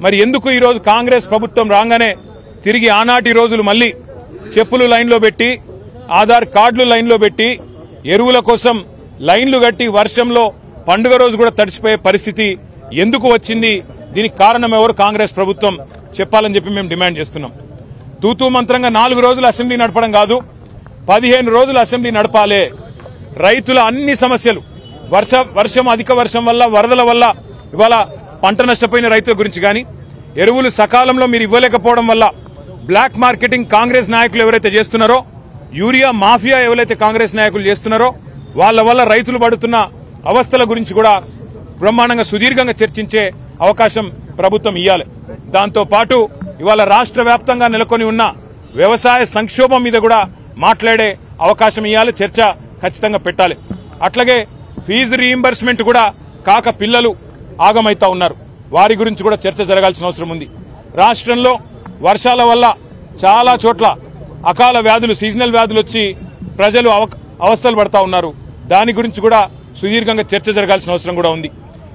మరి ఎందుకు ఈ రోజు కాంగ్రెస్ ప్రభుత్వం రాగానే తిరిగి ఆనాటి రోజులు మళ్ళీ చెప్పులు లైన్లో పెట్టి ఆధార్ కార్డులు లైన్లో పెట్టి ఎరువుల కోసం లైన్లు కట్టి వర్షంలో పండుగ రోజు కూడా తడిసిపోయే పరిస్థితి ఎందుకు వచ్చింది? దీనికి కారణం ఎవరు? కాంగ్రెస్ ప్రభుత్వం చెప్పాలని చెప్పి మేము డిమాండ్ చేస్తున్నాం. తూతూ మంత్రంగా 4 రోజులు అసెంబ్లీ నడపడం కాదు, 15 రోజులు అసెంబ్లీ నడపాలే. రైతుల అన్ని సమస్యలు, వర్షం అధిక వర్షం వల్ల, వరదల వల్ల ఇవాళ పంట నష్టపోయిన రైతుల గురించి కానీ, ఎరువులు సకాలంలో మీరు ఇవ్వలేకపోవడం వల్ల బ్లాక్ మార్కెటింగ్ కాంగ్రెస్ నాయకులు ఎవరైతే చేస్తున్నారో, యూరియా మాఫియా ఎవరైతే కాంగ్రెస్ నాయకులు చేస్తున్నారో వాళ్ళ వల్ల రైతులు పడుతున్న అవస్థల గురించి కూడా బ్రహ్మాండంగా సుదీర్ఘంగా చర్చించే అవకాశం ప్రభుత్వం ఇవ్వాలి. దాంతో పాటు ఇవాళ రాష్ట్ర వ్యాప్తంగా నెలకొని ఉన్న వ్యవసాయ సంక్షోభం మీద కూడా మాట్లాడే అవకాశం ఇవ్వాలి, చర్చ ఖచ్చితంగా పెట్టాలి. అట్లాగే ఫీజు రీయింబర్స్మెంట్ కూడా కాక పిల్లలు ఆగమైతా ఉన్నారు, వారి గురించి కూడా చర్చ జరగాల్సిన అవసరం ఉంది. రాష్ట్రంలో వర్షాల వల్ల చాలా చోట్ల అకాల వ్యాధులు, సీజనల్ వ్యాధులు వచ్చి ప్రజలు అవస్థలు పడతా ఉన్నారు. దాని గురించి కూడా సుదీర్ఘంగా చర్చ జరగాల్సిన అవసరం కూడా ఉంది.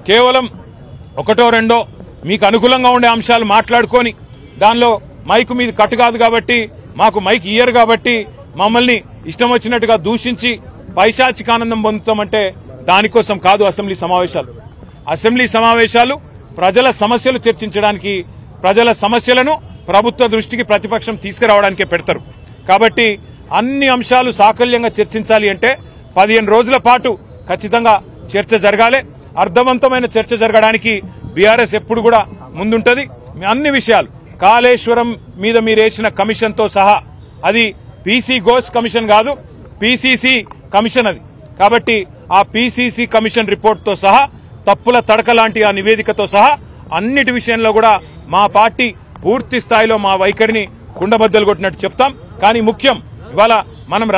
కేవలం ఒకటో రెండో మీకు అనుకూలంగా ఉండే అంశాలు మాట్లాడుకొని దానిలో మైకు మీద కట్టు కాదు కాబట్టి, మాకు మైక్ ఇయ్యరు కాబట్టి మమ్మల్ని ఇష్టం వచ్చినట్టుగా దూషించి పైశాచిక ఆనందం పొందుతామంటే దానికోసం కాదు అసెంబ్లీ సమావేశాలు. అసెంబ్లీ సమావేశాలు ప్రజల సమస్యలు చర్చించడానికి, ప్రజల సమస్యలను ప్రభుత్వ దృష్టికి ప్రతిపక్షం తీసుకురావడానికే పెడతారు. కాబట్టి అన్ని అంశాలు సాకల్యంగా చర్చించాలి అంటే 15 రోజుల పాటు ఖచ్చితంగా చర్చ జరగాలి. అర్థవంతమైన చర్చ జరగడానికి బీఆర్ఎస్ ఎప్పుడు కూడా ముందుంటది. అన్ని విషయాలు, కాళేశ్వరం మీద మీరు వేసిన కమిషన్తో సహా, అది పీసీ ఘోష్ కమిషన్ కాదు, పీసీసీ కమిషన్ అది. కాబట్టి ఆ పీసీసీ కమిషన్ రిపోర్ట్తో సహా, తప్పుల తడక లాంటి ఆ నివేదికతో సహా అన్నిటి విషయంలో కూడా మా పార్టీ పూర్తి స్థాయిలో మా వైఖరిని కుండబద్దలు కొట్టినట్టు చెప్తాం. కానీ ముఖ్యం, ఇవాళ మనం